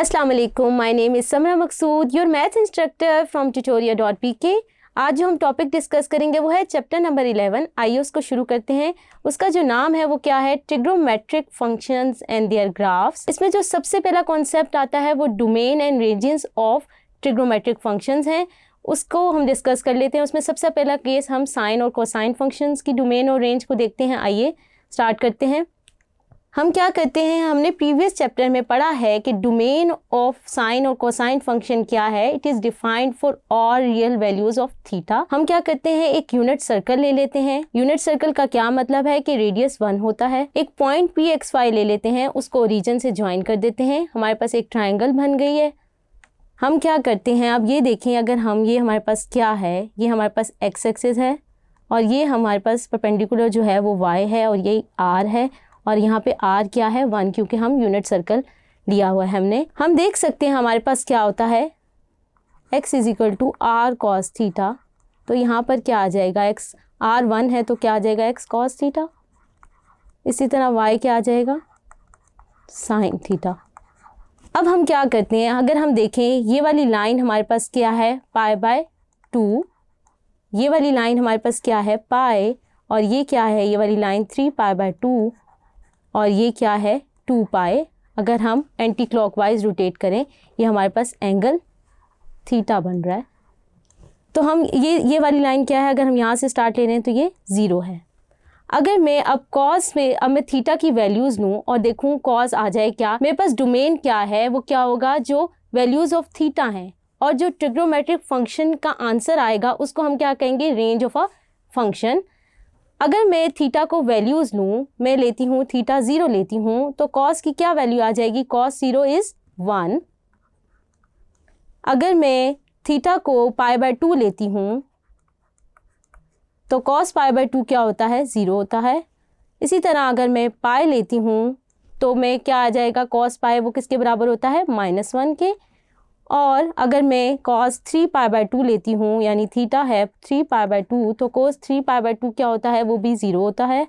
अस्सलाम वालेकुम, my name is Samra Maqsood, your math instructor from tutorial.pk। आज जो हम टॉपिक डिस्कस करेंगे वो है चैप्टर नंबर 11। आइए उसको शुरू करते हैं। उसका जो नाम है वो क्या है, trigonometric functions and their graphs. इसमें जो सबसे पहला कॉन्सेप्ट आता है वो domain and ranges of trigonometric functions हैं, उसको हम डिस्कस कर लेते हैं। उसमें सबसे पहला केस हम साइन और कोसाइन फंक्शंस की डोमेन और रेंज को देखते हैं। आइए स्टार्ट करते हैं। हम क्या करते हैं, हमने प्रीवियस चैप्टर में पढ़ा है कि डोमेन ऑफ साइन और कोसाइन फंक्शन क्या है। It is defined for all real values of theta. हम क्या करते हैं, एक यूनिट सर्कल ले लेते हैं। यूनिट सर्कल का क्या मतलब है कि रेडियस 1 होता है। एक पॉइंट PXY ले लेते हैं, उसको ओरिजिन से ज्वाइन कर देते हैं। हमारे पास एक ट्राइंगल बन गई है। हम क्या करते हैं, अब ये देखें, अगर हम ये हमारे पास क्या है, ये हमारे पास x एक्सिस है और ये हमारे पास परपेंडिकुलर जो है वो y है और ये r है और यहाँ पे r क्या है 1, क्योंकि हम यूनिट सर्कल लिया हुआ है हमने। हम देख सकते हैं हमारे पास क्या होता है, x = r cos थीटा। तो यहाँ पर क्या आ जाएगा, x r1 है तो क्या आ जाएगा x cos थीटा। इसी तरह y क्या आ जाएगा, sin थीटा। अब हम क्या करते हैं, अगर हम देखें ये वाली लाइन हमारे पास क्या है π/2, ये वाली लाइन हमारे पास क्या है पाई, और ये क्या है, ये वाली लाइन 3π/2 और ये क्या है 2π। अगर हम एंटी क्लॉकवाइज रोटेट करें, ये हमारे पास एंगल थीटा बन रहा है। तो हम ये वाली लाइन क्या है, अगर हम यहाँ से स्टार्ट ले रहे हैं तो ये 0 है। अगर मैं अब कॉस में अब मैं थीटा की वैल्यूज़ लूँ और देखूँ कॉस आ जाए क्या, मेरे पास डोमेन क्या है, वो क्या होगा, जो वैल्यूज़ ऑफ थीटा हैं, और जो ट्रिग्नोमेट्रिक फंक्शन का आंसर आएगा उसको हम क्या कहेंगे, रेंज ऑफ अ फंक्शन। अगर मैं थीटा को वैल्यूज़ लूँ, मैं लेती हूँ थीटा 0 लेती हूँ, तो कॉस की क्या वैल्यू आ जाएगी, कॉस 0 इज़ 1। अगर मैं थीटा को π/2 लेती हूँ तो कॉस π/2 क्या होता है, 0 होता है। इसी तरह अगर मैं पाई लेती हूँ तो मैं क्या आ जाएगा, कॉस पाई वो किसके बराबर होता है, -1 के। और अगर मैं कॉस 3π/2 लेती हूँ, यानी थीटा है 3π/2, तो कोस 3π/2 क्या होता है, वो भी 0 होता है।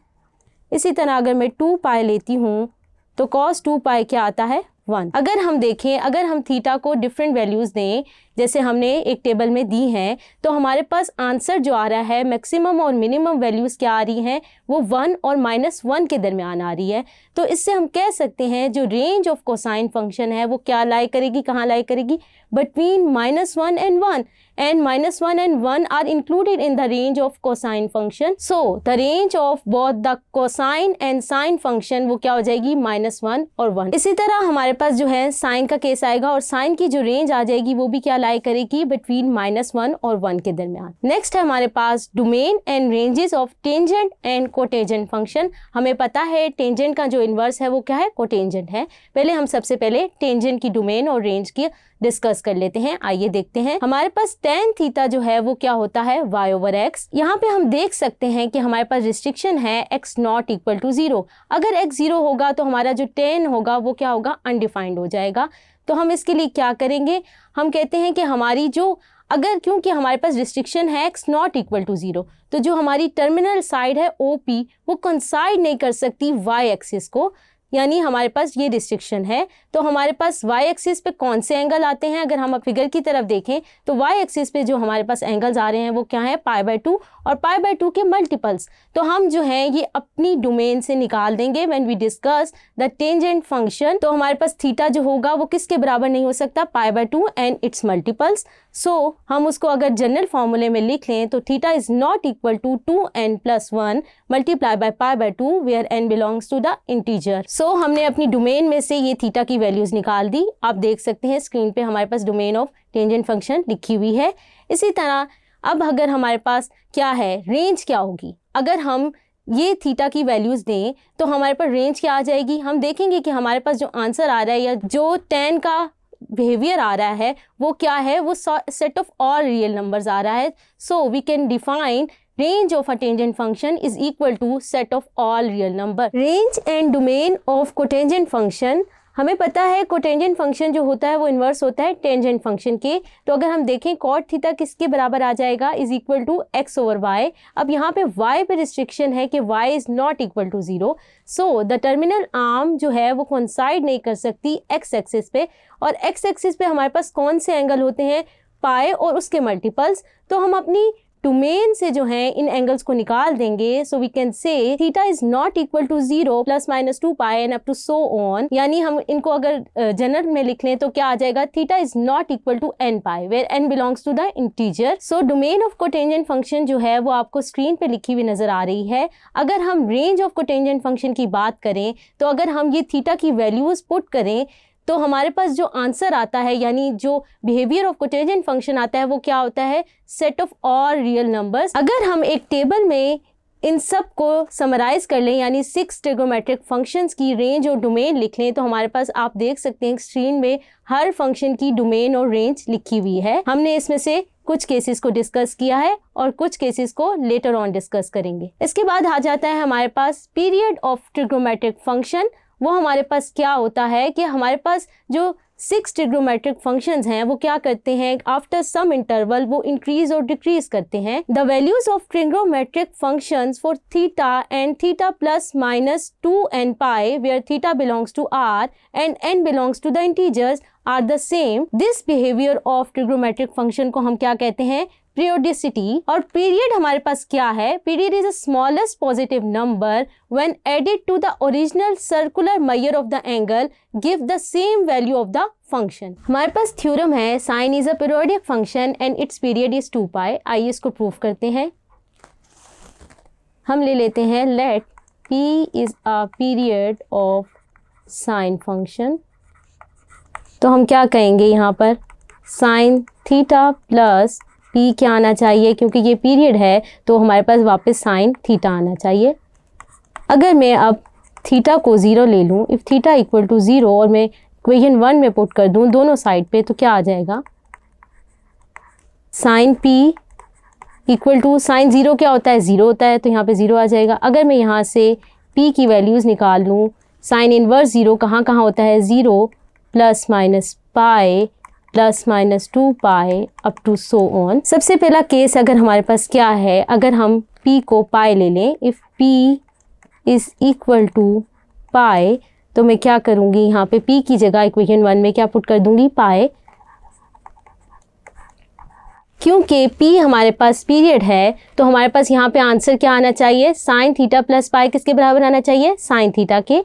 इसी तरह अगर मैं 2π लेती हूँ तो कॉस 2π क्या आता है, 1। अगर हम देखें, अगर हम थीटा को डिफरेंट वैल्यूज़ दें, जैसे हमने एक टेबल में दी हैं, तो हमारे पास आंसर जो आ रहा है, मैक्सिमम और मिनिमम वैल्यूज़ क्या आ रही हैं, वो 1 और -1 के दरमियान आ रही है। तो इससे हम कह सकते हैं जो रेंज ऑफ कोसाइन फंक्शन है वो क्या लाई करेगी, कहाँ लाई करेगी, between -1 and 1, and -1 and 1 are included in the range of cosine function. So the range of both the cosine and sine function वो क्या हो जाएगी, -1 और 1। इसी तरह हमारे पास जो है साइन का केस आएगा, और साइन की जो रेंज आ जाएगी वो भी क्या लाई करेगी, बिटवीन -1 और 1 के दरमियान। नेक्स्ट है हमारे पास domain and ranges of tangent and cotangent function. हमें पता है टेंजेंट का जो इन्वर्स है वो क्या है, कोटेंजेंट है। पहले हम सबसे पहले टेंजेंट की डोमेन और रेंज की डिस्कस कर लेते हैं। आइए देखते हैं। हमारे पास tan थीटा जो है वो क्या होता है, y/x। यहाँ पे हम देख सकते हैं कि हमारे पास रिस्ट्रिक्शन है x ≠ 0। अगर x 0 होगा तो हमारा जो tan होगा वो क्या होगा, अनडिफाइंड हो जाएगा। तो हम इसके लिए क्या करेंगे, हम कहते हैं कि हमारी जो अगर, क्योंकि हमारे पास रिस्ट्रिक्शन है x ≠ 0, तो जो हमारी टर्मिनल साइड है OP वो कंसाइड नहीं कर सकती y एक्सिस को, यानी हमारे पास ये रिस्ट्रिक्शन है। तो हमारे पास y एक्सिस पे कौन से एंगल आते हैं, अगर हम फिगर की तरफ देखें तो y एक्सिस पे जो हमारे पास एंगल्स आ रहे हैं वो क्या है, π/2 और π/2 के मल्टीपल्स। तो हम जो हैं ये अपनी डोमेन से निकाल देंगे when we discuss the tangent function. तो हमारे पास थीटा जो होगा वो किसके बराबर नहीं हो सकता, π/2 एंड इट्स मल्टीपल्स। सो हम उसको अगर जनरल फॉर्मूले में लिख लें तो theta is not equal to 2n+1 multiply by π/2 where n belongs to the integer. So हमने अपनी डोमेन में से ये थीटा की वैल्यूज निकाल दी। आप देख सकते हैं स्क्रीन पे हमारे पास डोमेन ऑफ टेंजेंट फंक्शन लिखी हुई है। इसी तरह अब अगर हमारे पास क्या है, रेंज क्या होगी, अगर हम ये थीटा की वैल्यूज़ दें तो हमारे पास रेंज क्या आ जाएगी। हम देखेंगे कि हमारे पास जो आंसर आ रहा है या जो tan का बिहेवियर आ रहा है वो क्या है, वो set of all real numbers आ रहा है। So we can define range of a tangent function is equal to set of all real number. Range and domain of cotangent function हमें पता है कोटेंजेंट फंक्शन जो होता है वो इन्वर्स होता है टेंजेंट फंक्शन के। तो अगर हम देखें कॉट थीटा किसके बराबर आ जाएगा, is equal to x over y. अब यहाँ पे वाई पे रिस्ट्रिक्शन है कि y is not equal to 0, so the terminal arm जो है वो कोइंसाइड नहीं कर सकती एक्स एक्सिस पे। और एक्स एक्सिस पे हमारे पास कौन से एंगल होते हैं, पाई और उसके मल्टीपल्स। तो हम अपनी डोमेन से जो है इन एंगल्स को निकाल देंगे। So we can say theta is not equal to 0 plus minus 2 pi and up to so on. यानी हम इनको अगर जनरल में लिख लें तो क्या आ जाएगा, theta is not equal to n pi where n belongs to the integer. So domain of cotangent function जो है वो आपको स्क्रीन पे लिखी हुई नजर आ रही है। अगर हम रेंज ऑफ कोटेंजेंट फंक्शन की बात करें तो अगर हम ये थीटा की वैल्यूज पुट करें तो हमारे पास जो आंसर आता है, यानी जो बिहेवियर ऑफ कोटेंजेंट फंक्शन आता है वो क्या होता है, set of all real numbers. अगर हम एक टेबल में इन सब को समराइज कर लें, यानी 6 ट्रिगोमेट्रिक फंक्शंस की रेंज और डोमेन लिख लें, तो हमारे पास आप देख सकते हैं स्क्रीन में हर फंक्शन की डोमेन और रेंज लिखी हुई है। हमने इसमें से कुछ केसेस को डिस्कस किया है और कुछ केसेस को लेटर ऑन डिस्कस करेंगे। इसके बाद आ जाता है हमारे पास पीरियड ऑफ ट्रिगोमेट्रिक फंक्शन। वो हमारे पास क्या होता है कि हमारे पास जो 6 ट्रिगोमेट्रिक फंक्शंस हैं वो क्या करते हैं, आफ्टर सम इंटरवल वो इंक्रीज और डिक्रीज करते हैं। The values of trigonometric functions for theta and theta plus minus 2 and pi where theta belongs to r and n belongs to the integers are the same. This behaviour of trigonometric function को हम क्या कहते हैं, periodicity. और period हमारे पास क्या है, period is the smallest positive number when added to the original circular measure of the angle give the same value of the function. हमारे पास थ्योरम है sine is a periodic function and its period is 2 pi. आइए इसको prove करते हैं। हम ले लेते हैं let p is a period of sine function. तो हम क्या कहेंगे यहाँ पर, साइन थीटा प्लस p क्या आना चाहिए, क्योंकि ये पीरियड है तो हमारे पास वापस साइन थीटा आना चाहिए। अगर मैं अब थीटा को 0 ले लूँ, इफ़ थीटा इक्वल टू 0 और मैं इक्वेशन 1 में पुट कर दूँ दोनों साइड पे, तो क्या आ जाएगा, sine p equal to sine 0 क्या होता है, 0 होता है, तो यहाँ पे 0 आ जाएगा। अगर मैं यहाँ से p की वैल्यूज़ निकाल लूँ, साइन इनवर्स 0 कहाँ कहाँ होता है, 0 plus minus pi plus minus 2 pi up to so on. सबसे पहला केस अगर हमारे पास क्या है, अगर हम p को पाई ले लें, if p is equal to pi, तो मैं क्या करूँगी, यहाँ पे p की जगह इक्वेशन 1 में क्या पुट कर दूँगी, पाई। क्योंकि p हमारे पास पीरियड है तो हमारे पास यहाँ पे आंसर क्या आना चाहिए, साइन थीटा प्लस पाई किसके बराबर आना चाहिए, साइन थीटा के।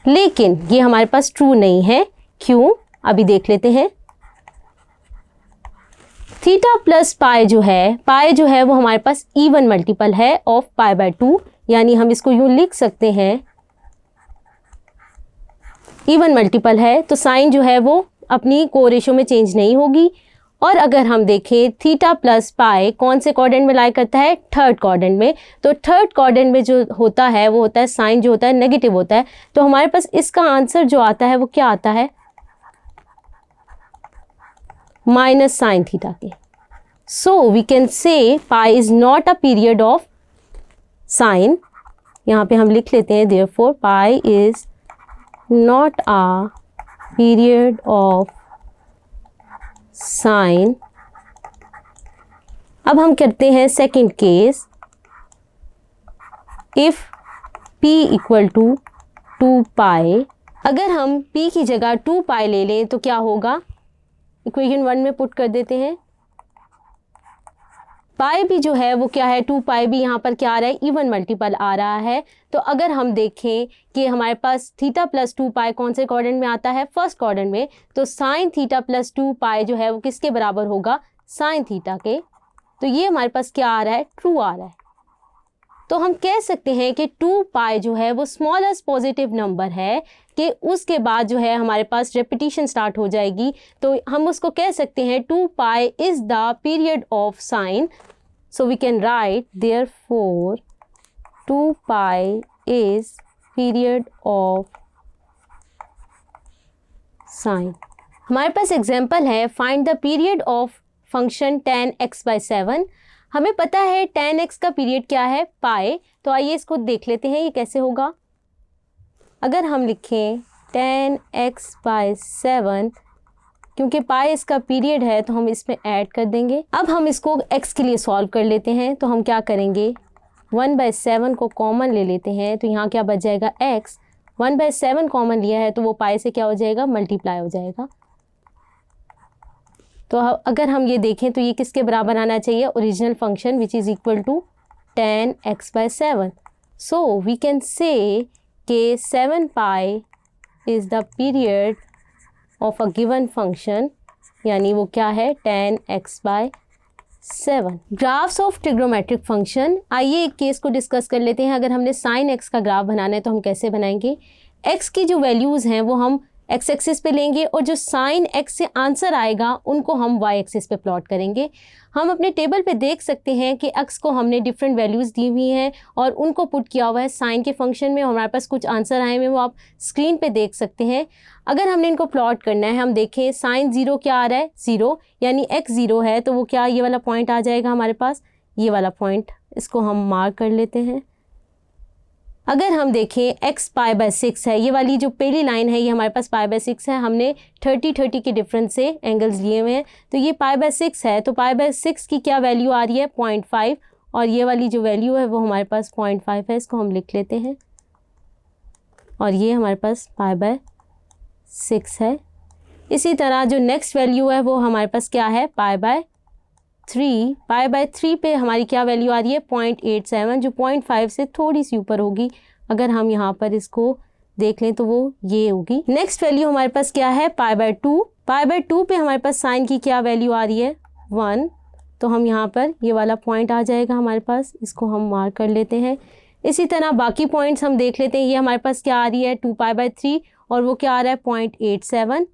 लेकिन ये हमारे पास ट्रू नहीं है, क्यों, अभी देख लेते हैं। थीटा प्लस पाई जो है वो हमारे पास इवन मल्टीपल है ऑफ पाई बाय 2, यानी हम इसको यूं लिख सकते हैं, इवन मल्टीपल है तो साइन जो है वो अपनी कोरेशो में चेंज नहीं होगी। और अगर हम देखें थीटा प्लस पाई कौन से क्वाड्रेंट में लाई करता है, थर्ड क्वाड्रेंट में। तो थर्ड क्वाड्रेंट में जो होता है वो होता है साइन जो होता है नेगेटिव होता है। तो हमारे पास इसका आंसर जो आता है वो क्या आता है, माइनस साइन थीटा के। सो we can say pi is not a period of sine. यहाँ पे हम लिख लेते हैं therefore pi is not a period of sine. अब हम करते हैं second case, if p equal to 2 pi. अगर हम p की जगह 2 पाई ले लें तो क्या होगा, इक्वेशन 1 में पुट कर देते हैं। पाई भी जो है वो क्या है, 2 पाई भी यहाँ पर क्या आ रहा है, इवन मल्टीपल आ रहा है। तो अगर हम देखें कि हमारे पास थीटा प्लस 2 पाई कौन से क्वाड्रेंट में आता है, फर्स्ट क्वाड्रेंट में, तो साइन थीटा प्लस 2 पाई जो है वो किसके बराबर होगा, साइन थीटा के। तो ये हमारे पास क्या आ रहा है, ट्रू आ रहा है। तो हम कह सकते हैं कि 2 पाई जो है वो स्मॉलेस्ट पॉजिटिव नंबर है, कि उसके बाद जो है हमारे पास रेपिटेशन स्टार्ट हो जाएगी। तो हम उसको कह सकते हैं 2 pi is the period of sine. So we can write therefore 2 pi is period of sine. हमारे पास एग्जांपल है, find the period of function tan x/7। हमें पता है tan x का पीरियड क्या है, पाई। तो आइए इसको देख लेते हैं ये कैसे होगा। अगर हम लिखें 10x/7, क्योंकि पाई इसका पीरियड है तो हम इसमें ऐड कर देंगे। अब हम इसको x के लिए सॉल्व कर लेते हैं। तो हम क्या करेंगे, 1/7 को कॉमन ले लेते हैं, तो यहाँ क्या बच जाएगा x। 1/7 कॉमन लिया है तो वो पाई से क्या हो जाएगा, मल्टीप्लाई हो जाएगा। तो अगर हम ये देखें तो ये किसके बराबर आना चाहिए, original function which is equal to 10x/7। So we can say कि 7 pi is the period of a given function, यानी वो क्या है 10x/7। Graphs of trigonometric function. आइए एक केस को डिस्कस कर लेते हैं। अगर हमने साइन x का ग्राफ बनाना है तो हम कैसे बनाएंगे। x की जो वैल्यूज़ हैं वो हम x एक्सिस पे लेंगे और जो साइन x से आंसर आएगा उनको हम y एक्सिस पे प्लॉट करेंगे। हम अपने टेबल पे देख सकते हैं कि x को हमने डिफरेंट वैल्यूज़ दी हुई हैं और उनको पुट किया हुआ है साइन के फंक्शन में। हमारे पास कुछ आंसर आए हुए हैं, वो आप स्क्रीन पे देख सकते हैं। अगर हमने इनको प्लॉट करना है, हम देखें साइन 0 क्या आ रहा है, 0, यानी x 0 है तो वो क्या, ये वाला पॉइंट आ जाएगा हमारे पास, ये वाला पॉइंट, इसको हम मार्क कर लेते हैं। अगर हम देखें x π/6 है, ये वाली जो पहली लाइन है ये हमारे पास π/6 है। हमने 30 के डिफरेंस से एंगल्स लिए हुए हैं, तो ये π/6 है। तो π/6 की क्या वैल्यू आ रही है, 0.5, और ये वाली जो वैल्यू है वो हमारे पास 0.5 है। इसको हम लिख लेते हैं और ये हमारे पास π/6 है। इसी तरह जो नेक्स्ट वैल्यू है वो हमारे पास क्या है, π/3। π/3 पे हमारी क्या वैल्यू आ रही है, 0.87, जो 0.5 से थोड़ी सी ऊपर होगी। अगर हम यहाँ पर इसको देख लें तो वो ये होगी। नेक्स्ट वैल्यू हमारे पास क्या है, π/2। π/2 पे हमारे पास साइन की क्या वैल्यू आ रही है, 1, तो हम यहाँ पर ये वाला पॉइंट आ जाएगा हमारे पास, इसको हम मार्क कर लेते हैं। इसी तरह बाकी पॉइंट्स हम देख लेते हैं। ये हमारे पास क्या आ रही है, 2π/3, और वो क्या आ रहा है 0.87।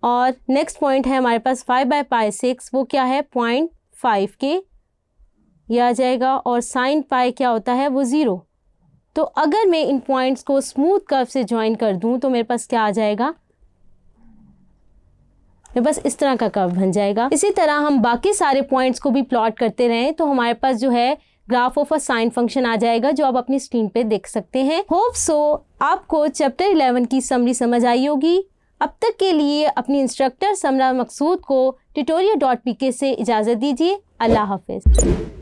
और नेक्स्ट पॉइंट है हमारे पास 5/π6, वो क्या है 0.5 के, ये आ जाएगा। और साइन पाई क्या होता है, वो 0। तो अगर मैं इन पॉइंट्स को स्मूथ कर्व से ज्वाइन कर दूं तो मेरे पास क्या आ जाएगा, मेरे पास इस तरह का कर्व बन जाएगा। इसी तरह हम बाकी सारे पॉइंट्स को भी प्लॉट करते रहें तो हमारे पास जो है graph of a sine function आ जाएगा, जो आप अपनी स्क्रीन पे देख सकते हैं। होप सो आपको चैप्टर 11 की समरी समझ आई होगी। अब तक के लिए अपनी इंस्ट्रक्टर समरा मकसूद को tutorial.pk से इजाज़त दीजिए। अल्लाह हाफिज़।